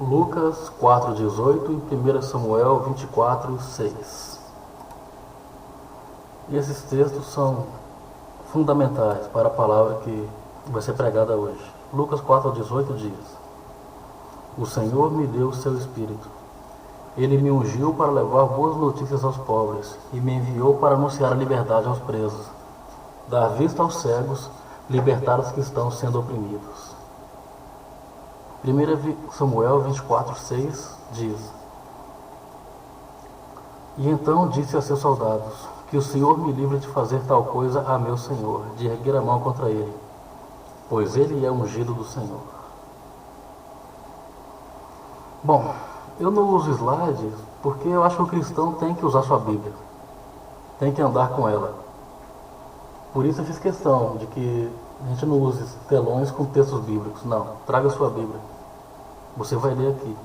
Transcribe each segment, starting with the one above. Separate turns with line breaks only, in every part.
Lucas 4,18 e 1 Samuel 24,6. E esses textos são fundamentais para a palavra que vai ser pregada hoje. Lucas 4,18 diz: O Senhor me deu o seu Espírito. Ele me ungiu para levar boas notícias aos pobres e me enviou para anunciar a liberdade aos presos, dar vista aos cegos, libertar os que estão sendo oprimidos. 1 Samuel 24,6 diz: E então disse a seus soldados: Que o Senhor me livre de fazer tal coisa a meu Senhor, de erguer a mão contra ele, pois ele é ungido do Senhor. Bom, eu não uso slides porque eu acho que o cristão tem que usar sua Bíblia, tem que andar com ela. Por isso eu fiz questão de que a gente não use telões com textos bíblicos. Não, traga sua Bíblia. Você vai ler aqui.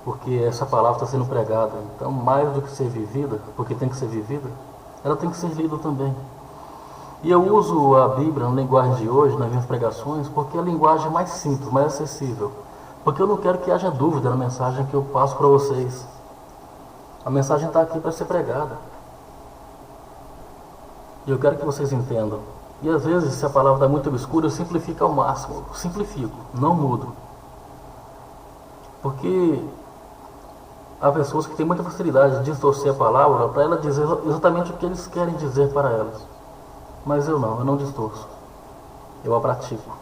Porque essa palavra está sendo pregada. Então, mais do que ser vivida, porque tem que ser vivida, ela tem que ser lida também. E eu uso a Bíblia na linguagem de hoje, nas minhas pregações, porque é a linguagem mais simples, mais acessível. Porque eu não quero que haja dúvida na mensagem que eu passo para vocês. A mensagem está aqui para ser pregada. E eu quero que vocês entendam. E às vezes, se a palavra está muito obscura, eu simplifico ao máximo. Simplifico, não mudo. Porque há pessoas que têm muita facilidade de distorcer a palavra para ela dizer exatamente o que eles querem dizer para elas. Mas eu não distorço. Eu a pratico.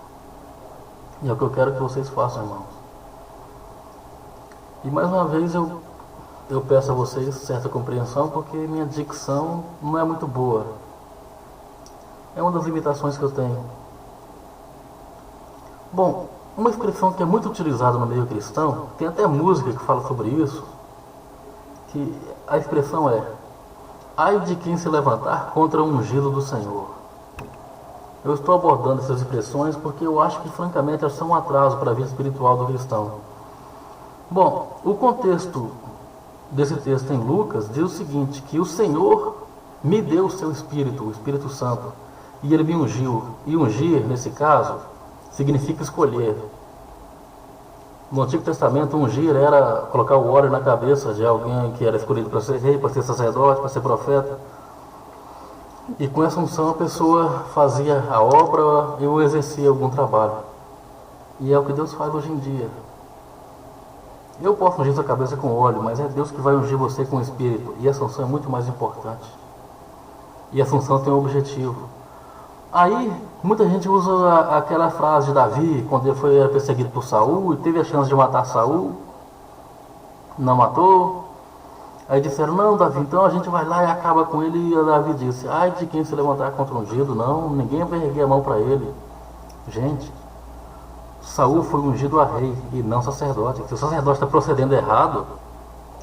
E é o que eu quero que vocês façam, irmãos. E mais uma vez eu peço a vocês certa compreensão, porque minha dicção não é muito boa. É uma das limitações que eu tenho. Bom, uma expressão que é muito utilizada no meio cristão, tem até música que fala sobre isso, que a expressão é: ai de quem se levantar contra o ungido do Senhor. Eu estou abordando essas expressões porque eu acho que, francamente, elas são um atraso para a vida espiritual do cristão. Bom, o contexto desse texto em Lucas diz o seguinte, que o Senhor me deu o seu Espírito, o Espírito Santo, e ele me ungiu. E ungir, nesse caso, significa escolher. No Antigo Testamento, ungir era colocar o óleo na cabeça de alguém que era escolhido para ser rei, para ser sacerdote, para ser profeta. E com essa unção a pessoa fazia a obra e ou exercia algum trabalho. E é o que Deus faz hoje em dia. Eu posso ungir sua cabeça com óleo, mas é Deus que vai ungir você com o Espírito. E essa unção é muito mais importante. E essa unção tem um objetivo. Aí, muita gente usa aquela frase de Davi, quando ele era perseguido por Saul, e teve a chance de matar Saul, não matou. Aí disseram: não, Davi, então a gente vai lá e acaba com ele. E Davi disse: ai de quem se levantar contra o ungido, não, ninguém vai erguer a mão para ele. Gente, Saul foi ungido a rei e não sacerdote. Se o sacerdote está procedendo errado,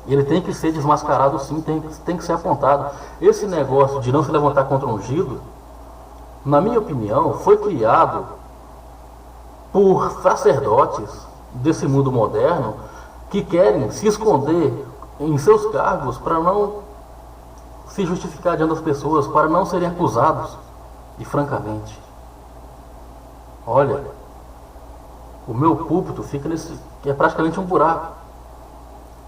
ele tem que ser desmascarado sim, tem que ser apontado. Esse negócio de não se levantar contra o ungido, na minha opinião, foi criado por sacerdotes desse mundo moderno que querem se esconder em seus cargos para não se justificar diante das pessoas, para não serem acusados. E francamente, olha, o meu púlpito fica que é praticamente um buraco.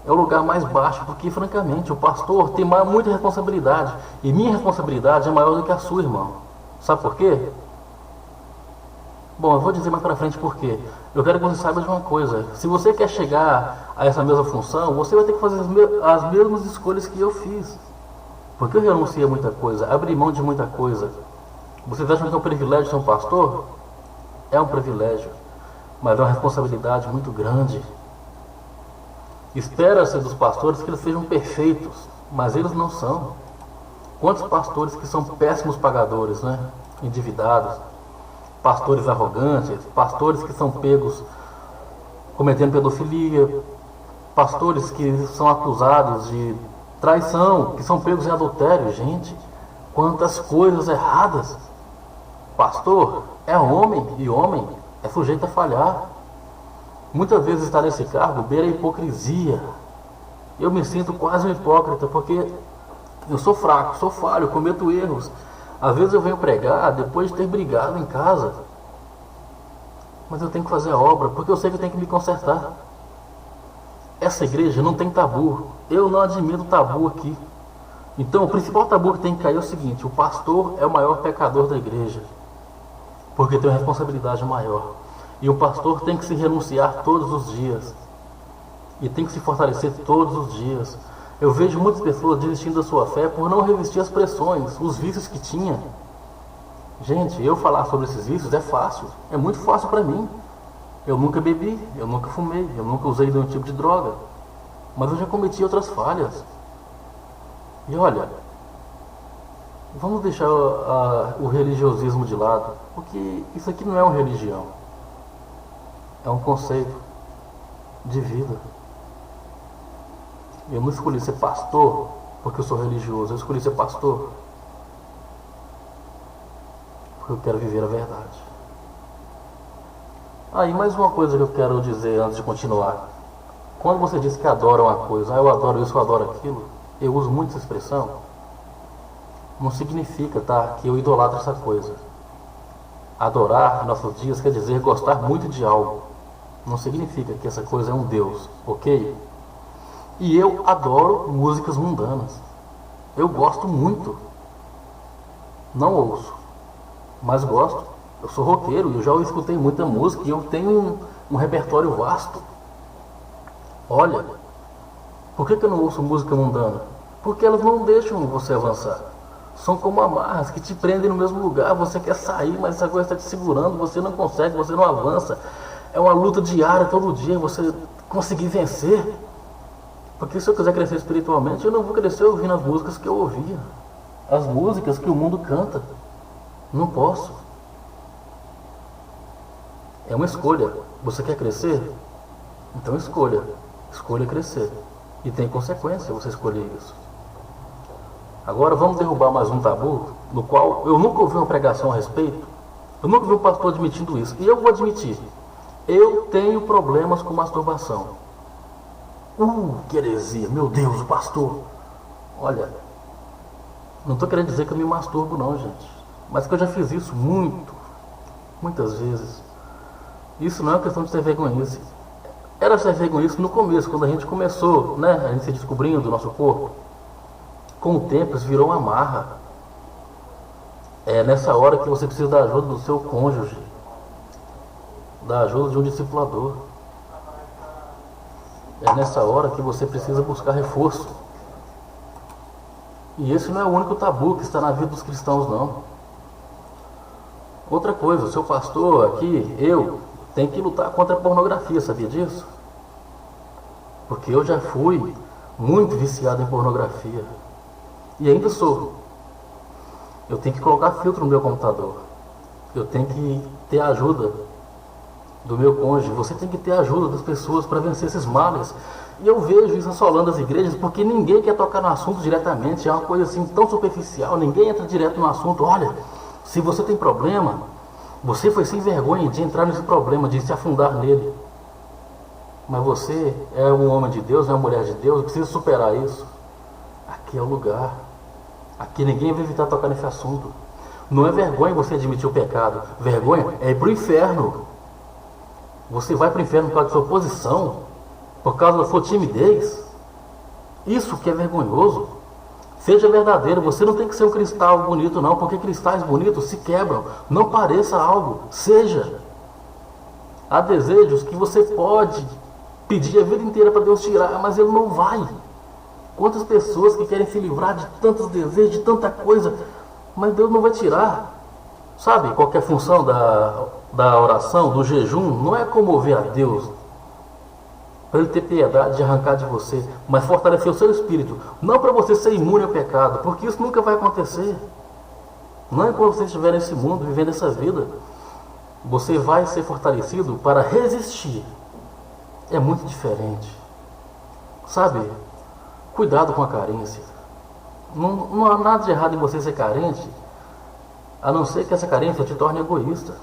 É o lugar mais baixo, porque francamente o pastor tem muita responsabilidade. E minha responsabilidade é maior do que a sua, irmão. Sabe por quê? Bom, eu vou dizer mais para frente por quê. Eu quero que você saiba de uma coisa. Se você quer chegar a essa mesma função, você vai ter que fazer as mesmas escolhas que eu fiz. Porque eu renunciei a muita coisa, abri mão de muita coisa. Vocês acham que é um privilégio ser um pastor? É um privilégio, mas é uma responsabilidade muito grande. Espera-se dos pastores que eles sejam perfeitos, mas eles não são. Quantos pastores que são péssimos pagadores, né? Endividados, pastores arrogantes, pastores que são pegos cometendo pedofilia, pastores que são acusados de traição, que são pegos em adultério. Gente, quantas coisas erradas. Pastor é homem, e homem é sujeito a falhar. Muitas vezes estar nesse cargo beira a hipocrisia. Eu me sinto quase um hipócrita, porque eu sou fraco, sou falho, cometo erros. Às vezes eu venho pregar depois de ter brigado em casa. Mas eu tenho que fazer a obra, porque eu sei que eu tenho que me consertar. Essa igreja não tem tabu. Eu não admito tabu aqui. Então, o principal tabu que tem que cair é o seguinte: o pastor é o maior pecador da igreja, porque tem uma responsabilidade maior. E o pastor tem que se renunciar todos os dias. E tem que se fortalecer todos os dias. Eu vejo muitas pessoas desistindo da sua fé por não resistir às pressões, os vícios que tinha. Gente, eu falar sobre esses vícios é fácil. É muito fácil para mim. Eu nunca bebi, eu nunca fumei, eu nunca usei nenhum tipo de droga. Mas eu já cometi outras falhas. E olha, vamos deixar o religiosismo de lado, porque isso aqui não é uma religião. É um conceito de vida. Eu não escolhi ser pastor porque eu sou religioso. Eu escolhi ser pastor porque eu quero viver a verdade. E mais uma coisa que eu quero dizer antes de continuar. Quando você diz que adora uma coisa, eu adoro isso, eu adoro aquilo, eu uso muito essa expressão, não significa, que eu idolatro essa coisa. Adorar, em nossos dias, quer dizer gostar muito de algo. Não significa que essa coisa é um Deus, ok? E eu adoro músicas mundanas. Eu gosto muito. Não ouço, mas gosto. Eu sou roqueiro, eu já escutei muita música e eu tenho um repertório vasto. Olha, por que eu não ouço música mundana? Porque elas não deixam você avançar. São como amarras que te prendem no mesmo lugar. Você quer sair, mas essa coisa está te segurando. Você não consegue, você não avança. É uma luta diária, todo dia, você conseguir vencer. Porque se eu quiser crescer espiritualmente, eu não vou crescer ouvindo as músicas que eu ouvia. As músicas que o mundo canta. Não posso. É uma escolha. Você quer crescer? Então escolha. Escolha crescer. E tem consequência você escolher isso. Agora vamos derrubar mais um tabu, no qual eu nunca ouvi uma pregação a respeito. Eu nunca vi um pastor admitindo isso. E eu vou admitir. Eu tenho problemas com masturbação. Que heresia. Meu Deus, o pastor. Olha, não estou querendo dizer que eu me masturbo não, gente. Mas que eu já fiz isso muitas vezes. Isso não é uma questão de ser vergonhice. Era ser vergonhice no começo, quando a gente começou, a gente se descobrindo do nosso corpo. Com o tempo isso virou uma marra. É nessa hora que você precisa da ajuda do seu cônjuge, da ajuda de um discipulador. É nessa hora que você precisa buscar reforço. E esse não é o único tabu que está na vida dos cristãos, não. Outra coisa, o seu pastor aqui, eu, tenho que lutar contra a pornografia, sabia disso? Porque eu já fui muito viciado em pornografia. E ainda sou. Eu tenho que colocar filtro no meu computador. Eu tenho que ter a ajuda do meu cônjuge. Você tem que ter a ajuda das pessoas para vencer esses males. E eu vejo isso assolando as igrejas porque ninguém quer tocar no assunto diretamente. É uma coisa assim tão superficial. Ninguém entra direto no assunto. Olha, se você tem problema, você foi sem vergonha de entrar nesse problema, de se afundar nele. Mas você é um homem de Deus, é uma mulher de Deus, precisa superar isso. Aqui é o lugar. Aqui ninguém vai evitar tocar nesse assunto. Não é vergonha você admitir o pecado. Vergonha é ir para o inferno. Você vai para o inferno por causa da sua posição, por causa da sua timidez. Isso que é vergonhoso. Seja verdadeiro. Você não tem que ser um cristal bonito não, porque cristais bonitos se quebram. Não pareça algo. Seja. Há desejos que você pode pedir a vida inteira para Deus tirar, mas Ele não vai. Quantas pessoas que querem se livrar de tantos desejos, de tanta coisa, mas Deus não vai tirar. Sabe, qualquer função da oração, do jejum, não é comover a Deus, para Ele ter piedade de arrancar de você, mas fortalecer o seu espírito, não para você ser imune ao pecado, porque isso nunca vai acontecer. Não é quando você estiver nesse mundo, vivendo essa vida, você vai ser fortalecido para resistir. É muito diferente. Sabe, cuidado com a carência. Não há nada de errado em você ser carente, a não ser que essa carência te torne egoísta.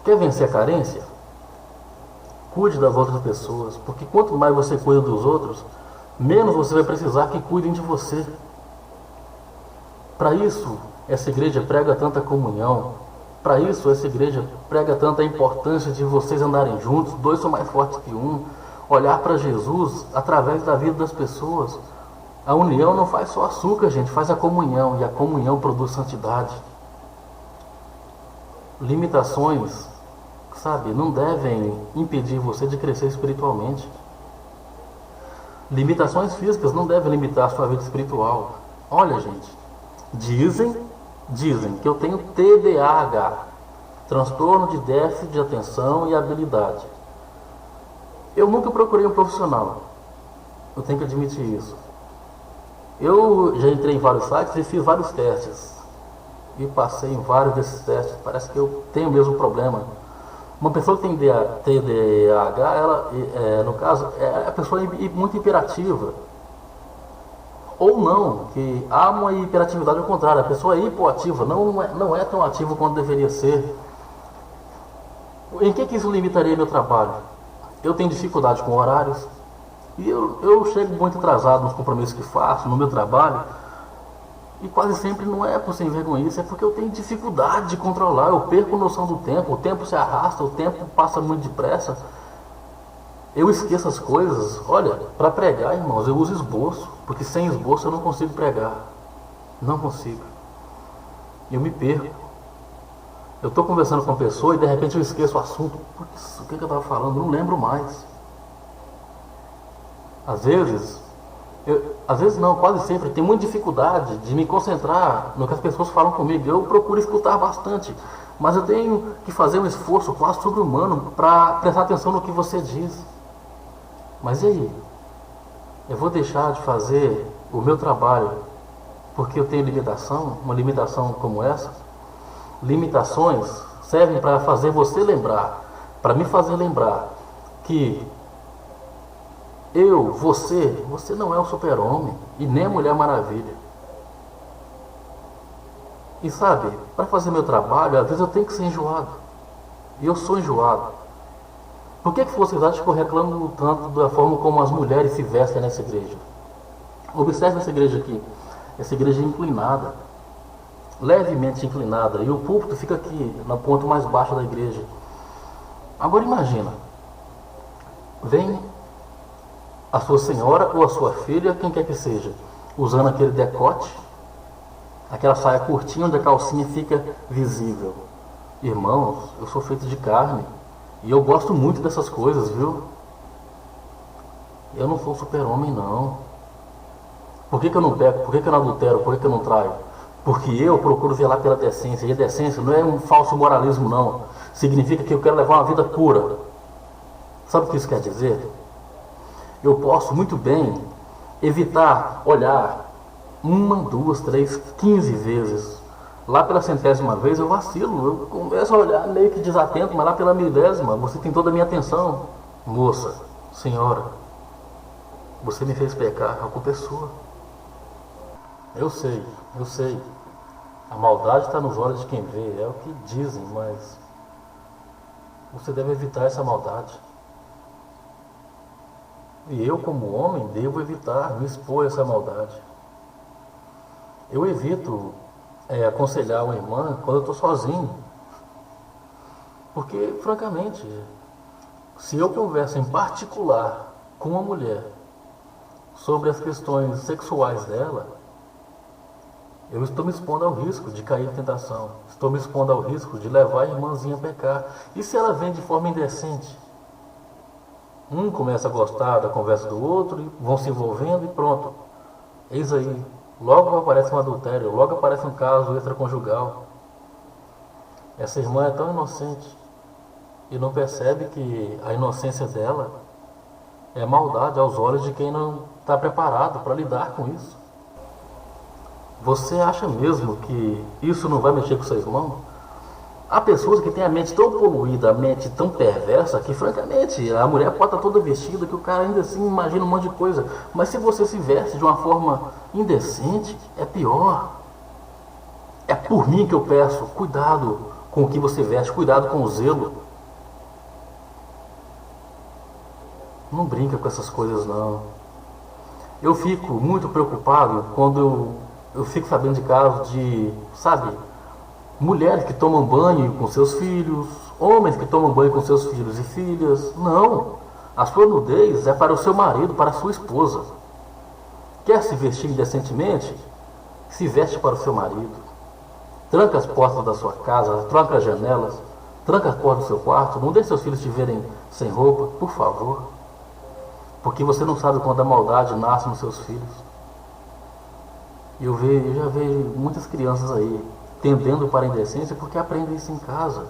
Quer vencer a carência? Cuide das outras pessoas, porque quanto mais você cuida dos outros, menos você vai precisar que cuidem de você. Para isso, essa igreja prega tanta comunhão, Para isso, essa igreja prega tanto a importância de vocês andarem juntos, dois são mais fortes que um, olhar para Jesus através da vida das pessoas. A união não faz só açúcar, gente, faz a comunhão, e a comunhão produz santidade. Limitações, sabe, não devem impedir você de crescer espiritualmente. Limitações físicas não devem limitar a sua vida espiritual. Olha, gente, dizem que eu tenho TDAH, transtorno de déficit de atenção e habilidade. Eu nunca procurei um profissional, eu tenho que admitir isso. Eu já entrei em vários sites e fiz vários testes. E passei em vários desses testes. Parece que eu tenho o mesmo problema. Uma pessoa que tem TDAH, ela, no caso, é a pessoa muito hiperativa. Ou não, que há uma hiperatividade ao contrário. A pessoa é hipoativa, não é tão ativa quanto deveria ser. Em que isso limitaria meu trabalho? Eu tenho dificuldade com horários. E eu chego muito atrasado nos compromissos que faço, no meu trabalho. E quase sempre não é por sem vergonhice, é porque eu tenho dificuldade de controlar. Eu perco noção do tempo, o tempo se arrasta, o tempo passa muito depressa. Eu esqueço as coisas. Olha, para pregar, irmãos, eu uso esboço, porque sem esboço eu não consigo pregar. Não consigo. Eu me perco. Eu estou conversando com uma pessoa e de repente eu esqueço o assunto. Putz, o que eu estava falando? Não lembro mais. Às vezes não, quase sempre, tenho muita dificuldade de me concentrar no que as pessoas falam comigo. Eu procuro escutar bastante, mas eu tenho que fazer um esforço quase sobre-humano para prestar atenção no que você diz. Mas e aí? Eu vou deixar de fazer o meu trabalho porque eu tenho limitação, uma limitação como essa? Limitações servem para fazer você lembrar, para me fazer lembrar que você não é o super-homem e nem a Mulher Maravilha. E sabe, para fazer meu trabalho, às vezes eu tenho que ser enjoado. E eu sou enjoado. Por que vocês acham que eu reclamo tanto da forma como as mulheres se vestem nessa igreja? Observe essa igreja aqui. Essa igreja é inclinada, levemente inclinada, e o púlpito fica aqui, no ponto mais baixo da igreja. Agora imagina, vem a sua senhora ou a sua filha, quem quer que seja, usando aquele decote, aquela saia curtinha onde a calcinha fica visível. Irmãos, eu sou feito de carne e eu gosto muito dessas coisas, viu? Eu não sou super-homem, não. Por que eu não peco? Por que eu não adultero? Por que eu não traio? Porque eu procuro zelar pela decência. E a decência não é um falso moralismo, não. Significa que eu quero levar uma vida pura. Sabe o que isso quer dizer? Eu posso muito bem evitar olhar 1, 2, 3, 15 vezes. Lá pela 100ª vez eu vacilo, eu começo a olhar meio que desatento, mas lá pela 1000ª você tem toda a minha atenção. Moça, senhora, você me fez pecar, a culpa é sua. Eu sei. A maldade está nos olhos de quem vê, é o que dizem, mas você deve evitar essa maldade. E eu, como homem, devo evitar me expor a essa maldade. Eu evito aconselhar uma irmã quando eu estou sozinho. Porque, francamente, se eu converso em particular com uma mulher sobre as questões sexuais dela, eu estou me expondo ao risco de cair em tentação. Estou me expondo ao risco de levar a irmãzinha a pecar. E se ela vem de forma indecente? Um começa a gostar da conversa do outro, e vão se envolvendo e pronto. Eis aí, logo aparece um adultério, logo aparece um caso extraconjugal. Essa irmã é tão inocente e não percebe que a inocência dela é maldade aos olhos de quem não está preparado para lidar com isso. Você acha mesmo que isso não vai mexer com seu irmão? Há pessoas que têm a mente tão poluída, a mente tão perversa, que francamente a mulher pode estar toda vestida, que o cara ainda assim imagina um monte de coisa. Mas se você se veste de uma forma indecente, é pior. É por mim que eu peço, cuidado com o que você veste, cuidado com o zelo. Não brinca com essas coisas, não. Eu fico muito preocupado quando eu fico sabendo de casos de, sabe, mulheres que tomam banho com seus filhos, homens que tomam banho com seus filhos e filhas. Não, a sua nudez é para o seu marido, para a sua esposa. Quer se vestir indecentemente? Se veste para o seu marido. Tranca as portas da sua casa, tranca as janelas, tranca as portas do seu quarto. Não deixe seus filhos te verem sem roupa, por favor. Porque você não sabe quando a maldade nasce nos seus filhos. Eu já vejo muitas crianças aí tendendo para a indecência porque aprendem isso em casa.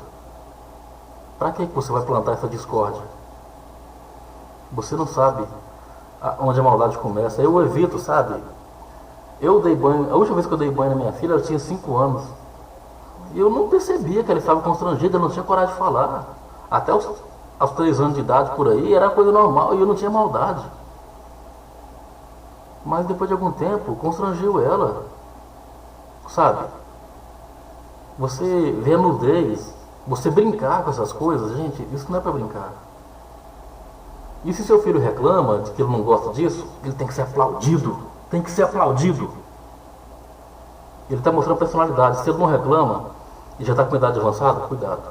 Para que você vai plantar essa discórdia? Você não sabe onde a maldade começa. Eu evito, sabe? Eu dei banho, a última vez que eu dei banho na minha filha, ela tinha 5 anos. E eu não percebia que ela estava constrangida, eu não tinha coragem de falar. Até aos 3 anos de idade por aí, era coisa normal e eu não tinha maldade. Mas depois de algum tempo, constrangiu ela. Sabe? Você vê a nudez, você brincar com essas coisas, gente, isso não é para brincar. E se seu filho reclama de que ele não gosta disso, ele tem que ser aplaudido. Tem que ser aplaudido. Ele está mostrando personalidade. Se ele não reclama e já está com idade avançada, cuidado.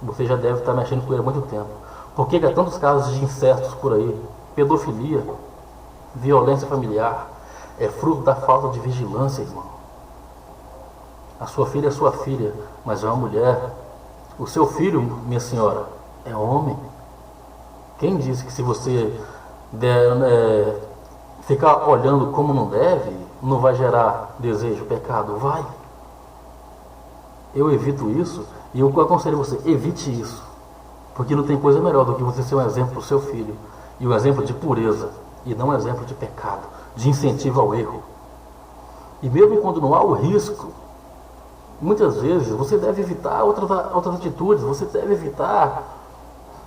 Você já deve estar mexendo com ele há muito tempo. Porque há tantos casos de incestos por aí, pedofilia, violência familiar, é fruto da falta de vigilância, irmão. A sua filha é sua filha, mas é uma mulher. O seu filho, minha senhora, é homem. Quem disse que se você ficar olhando como não deve, não vai gerar desejo, pecado? Vai. Eu evito isso e eu aconselho você, evite isso. Porque não tem coisa melhor do que você ser um exemplo para o seu filho. E um exemplo de pureza. E não um exemplo de pecado, de incentivo ao erro. E mesmo quando não há o risco, muitas vezes você deve evitar outras atitudes. Você deve evitar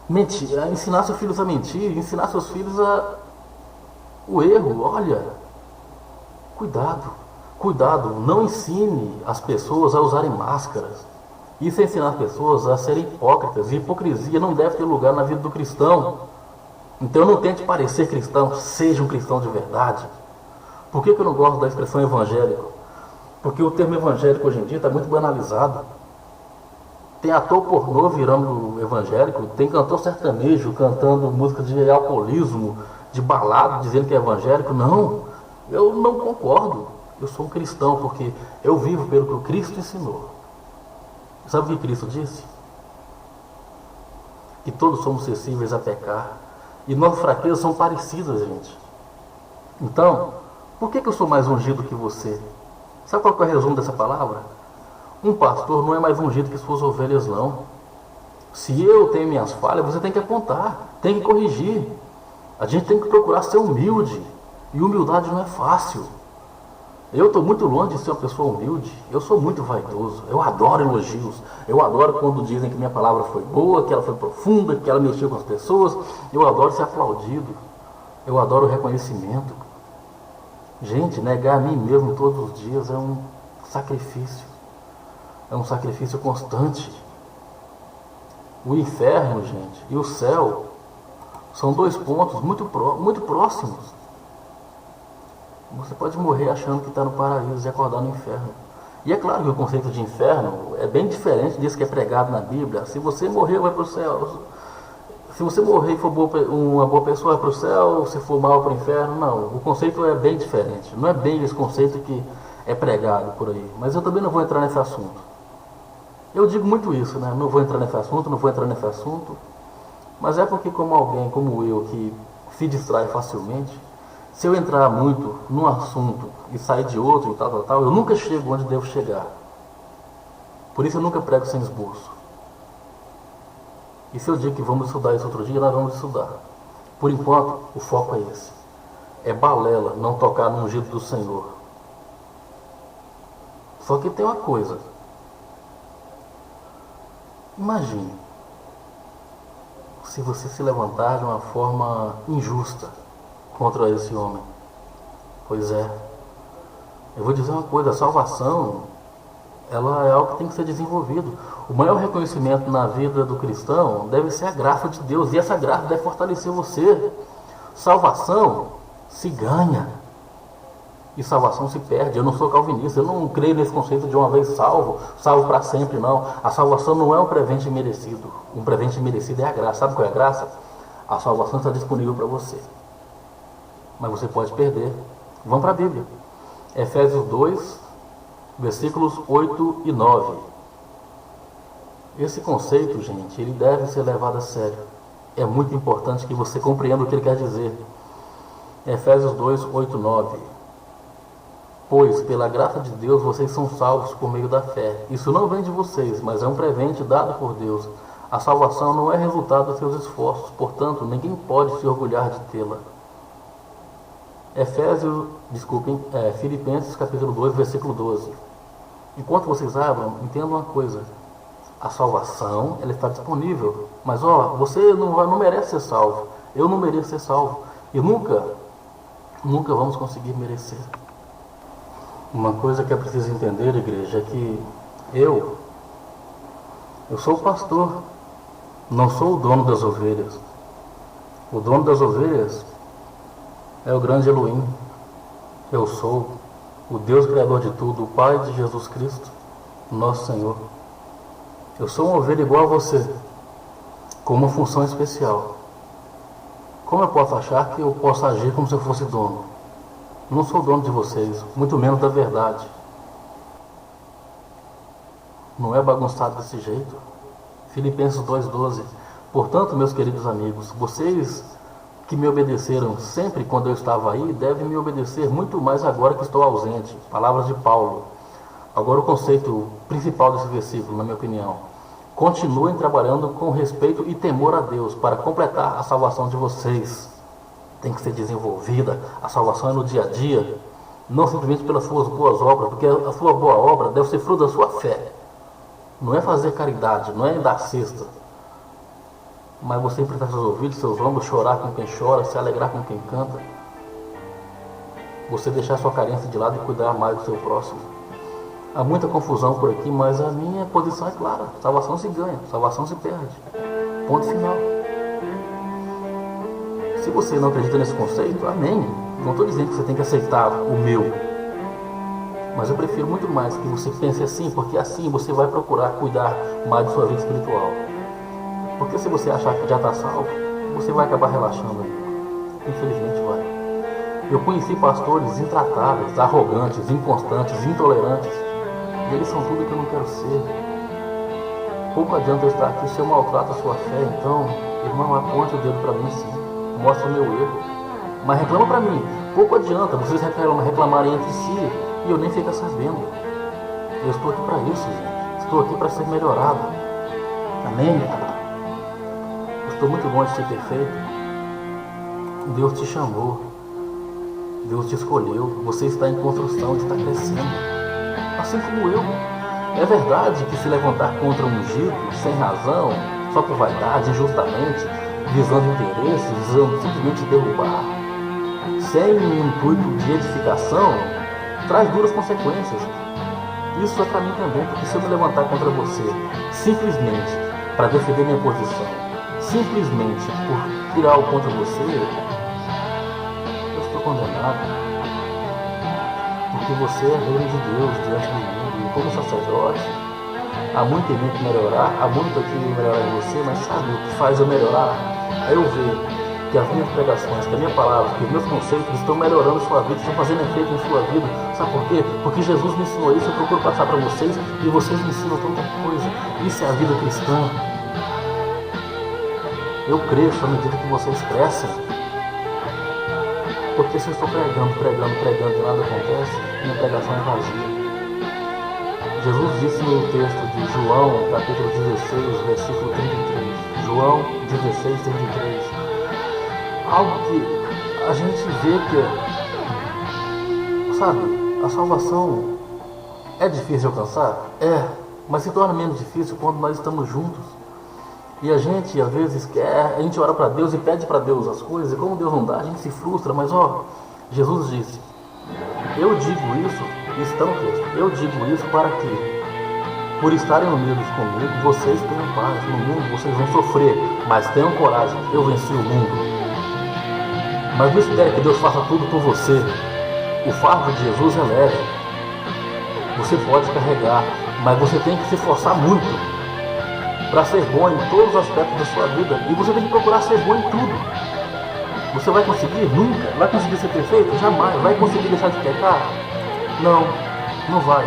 mentir, ensinar seus filhos a mentir, ensinar seus filhos o erro. Olha, cuidado, não ensine as pessoas a usarem máscaras. Isso é ensinar as pessoas a serem hipócritas. E hipocrisia não deve ter lugar na vida do cristão. Então não tente parecer cristão, seja um cristão de verdade. Por que eu não gosto da expressão evangélico? Porque o termo evangélico hoje em dia está muito banalizado. Tem ator pornô virando evangélico, tem cantor sertanejo cantando música de alcoolismo, de balada, dizendo que é evangélico. Não, eu não concordo. Eu sou um cristão porque eu vivo pelo que o Cristo ensinou. Sabe o que Cristo disse? Que todos somos sensíveis a pecar. E nossas fraquezas são parecidas, gente. Então, por que eu sou mais ungido que você? Sabe qual é o resumo dessa palavra? Um pastor não é mais ungido que suas ovelhas, não. Se eu tenho minhas falhas, você tem que apontar, tem que corrigir. A gente tem que procurar ser humilde. E humildade não é fácil. Eu estou muito longe de ser uma pessoa humilde. Eu sou muito vaidoso. Eu adoro elogios. Eu adoro quando dizem que minha palavra foi boa, que ela foi profunda, que ela mexeu com as pessoas. Eu adoro ser aplaudido. Eu adoro o reconhecimento. Gente, negar a mim mesmo todos os dias é um sacrifício. É um sacrifício constante. O inferno, gente, e o céu são 2 pontos muito próximos. Você pode morrer achando que está no paraíso e acordar no inferno. E é claro que o conceito de inferno é bem diferente disso que é pregado na Bíblia. Se você morrer, vai para o céu. Se você morrer e for uma boa pessoa, vai para o céu. Se for mal, para o inferno. Não, o conceito é bem diferente. Não é bem esse conceito que é pregado por aí. Mas eu também não vou entrar nesse assunto. Eu digo muito isso, né? Não vou entrar nesse assunto. Mas é porque como alguém como eu, que se distrai facilmente, se eu entrar muito num assunto e sair de outro e tal, eu nunca chego onde devo chegar. Por isso eu nunca prego sem esboço. E se eu digo que vamos estudar isso outro dia, nós vamos estudar. Por enquanto, o foco é esse. É balela não tocar no ungido do Senhor. Só que tem uma coisa. Imagine se você se levantar de uma forma injusta contra esse homem. Pois é. Eu vou dizer uma coisa, a salvação, ela é algo que tem que ser desenvolvido. O maior reconhecimento na vida do cristão deve ser a graça de Deus, e essa graça deve fortalecer você. Salvação se ganha, e salvação se perde. Eu não sou calvinista, eu não creio nesse conceito de uma vez salvo, salvo para sempre, não. A salvação não é um presente merecido. Um presente merecido é a graça. Sabe qual é a graça? A salvação está disponível para você, mas você pode perder. Vamos para a Bíblia. Efésios 2, versículos 8 e 9. Esse conceito, gente, ele deve ser levado a sério. É muito importante que você compreenda o que ele quer dizer. Efésios 2, 8 e 9. Pois, pela graça de Deus, vocês são salvos por meio da fé. Isso não vem de vocês, mas é um presente dado por Deus. A salvação não é resultado dos seus esforços, portanto, ninguém pode se orgulhar de tê-la. Filipenses capítulo 2, versículo 12. Enquanto vocês abram, entendam uma coisa. A salvação, ela está disponível. Mas, você não merece ser salvo. Eu não mereço ser salvo. E nunca vamos conseguir merecer. Uma coisa que é preciso entender, igreja, é que eu sou o pastor, não sou o dono das ovelhas. O dono das ovelhas é o grande Elohim. Eu sou o Deus Criador de tudo, o Pai de Jesus Cristo, nosso Senhor. Eu sou uma ovelha igual a você, com uma função especial. Como eu posso achar que eu posso agir como se eu fosse dono? Não sou dono de vocês, muito menos da verdade. Não é bagunçado desse jeito. Filipenses 2,12. Portanto, meus queridos amigos, vocês que me obedeceram sempre quando eu estava aí, devem me obedecer muito mais agora que estou ausente. Palavras de Paulo. Agora o conceito principal desse versículo, na minha opinião. Continuem trabalhando com respeito e temor a Deus para completar a salvação de vocês. Tem que ser desenvolvida. A salvação é no dia a dia, não simplesmente pelas suas boas obras, porque a sua boa obra deve ser fruto da sua fé. Não é fazer caridade, não é dar cesta. Mas você emprestar seus ouvidos, seus ombros, chorar com quem chora, se alegrar com quem canta. Você deixar sua carência de lado e cuidar mais do seu próximo. Há muita confusão por aqui, mas a minha posição é clara. Salvação se ganha, salvação se perde. Ponto final. Se você não acredita nesse conceito, amém. Não estou dizendo que você tem que aceitar o meu. Mas eu prefiro muito mais que você pense assim, porque assim você vai procurar cuidar mais de sua vida espiritual. Porque se você achar que já está salvo, você vai acabar relaxando. Infelizmente vai. Eu conheci pastores intratáveis, arrogantes, inconstantes, intolerantes. E eles são tudo que eu não quero ser. Pouco adianta eu estar aqui se eu maltrato a sua fé. Então, irmão, aponte o dedo para mim sim. Mostra o meu erro. Mas reclama para mim. Pouco adianta vocês reclamarem entre si e eu nem ficar sabendo. Eu estou aqui para isso, gente. Estou aqui para ser melhorado. Amém? Eu estou muito longe de ser perfeito. Deus te chamou. Deus te escolheu. Você está em construção, está crescendo. Assim como eu. É verdade que se levantar contra um ungido, sem razão, só por vaidade, injustamente, visando interesses, visando simplesmente derrubar, sem intuito de edificação, traz duras consequências. Isso é para mim também, porque se eu me levantar contra você, simplesmente para defender minha posição, simplesmente por tirar algo contra você, eu estou condenado. Porque você é reino de Deus diante de mim, e como sacerdote, há muito em mim que melhorar, há muito aqui em melhorar em você, mas sabe o que faz eu melhorar? É eu ver que as minhas pregações, que a minha palavra, que os meus conceitos estão melhorando a sua vida, estão fazendo efeito em sua vida. Sabe por quê? Porque Jesus me ensinou isso, eu procuro passar para vocês e vocês me ensinam tanta coisa. Isso é a vida cristã. Eu cresço à medida que vocês crescem. Porque se eu estou pregando e nada acontece, minha pregação é vazia. Jesus disse no texto de João, capítulo 16, versículo 33. João 16, 33. Algo que a gente vê que, sabe, a salvação é difícil de alcançar? É, mas se torna menos difícil quando nós estamos juntos. E a gente, às vezes, quer, a gente ora para Deus e pede para Deus as coisas, e como Deus não dá, a gente se frustra, mas Jesus disse, eu digo isso, isso está no texto, eu digo isso para que, por estarem unidos comigo, vocês tenham paz. No mundo vocês vão sofrer, mas tenham coragem, eu venci o mundo. Mas não espere que Deus faça tudo por você O fardo de Jesus é leve. Você pode carregar, mas você tem que se esforçar muito para ser bom em todos os aspectos da sua vida. E você tem que procurar ser bom em tudo. Você vai conseguir? Nunca. Vai conseguir ser perfeito? Jamais. Vai conseguir deixar de pecar? Não, não vai.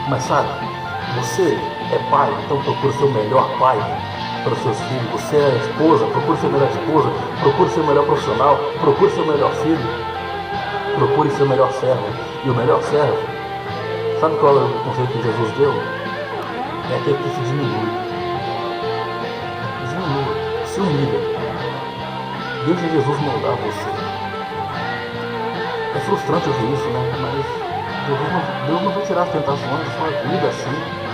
Mas sabe, você é pai, então procure ser o melhor pai para os seus filhos. Você é esposa, procure ser a melhor esposa. Procure ser o melhor profissional. Procure ser o melhor filho. Procure ser o melhor servo. E o melhor servo, sabe qual é o conselho que Jesus deu? É aquele que se diminui. Diminua, se humilha. Deixa Jesus moldar você. É frustrante ouvir isso, né? Mas Deus não vai tirar as tentações da sua vida assim.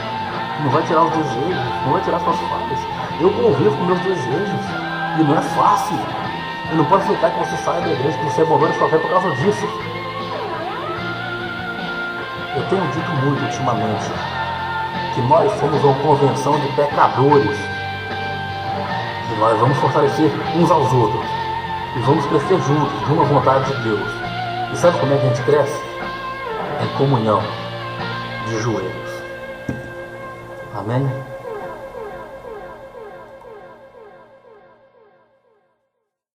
Não vai tirar os desejos, não vai tirar suas falhas. Eu convivo com meus desejos. E não é fácil. Eu não posso aceitar que você saia da igreja, que você abandone sua fé por causa disso. Eu tenho dito muito ultimamente que nós somos uma convenção de pecadores. E nós vamos fortalecer uns aos outros. E vamos crescer juntos, rumo à vontade de Deus. E sabe como é que a gente cresce? Em comunhão, de joelhos. Amém?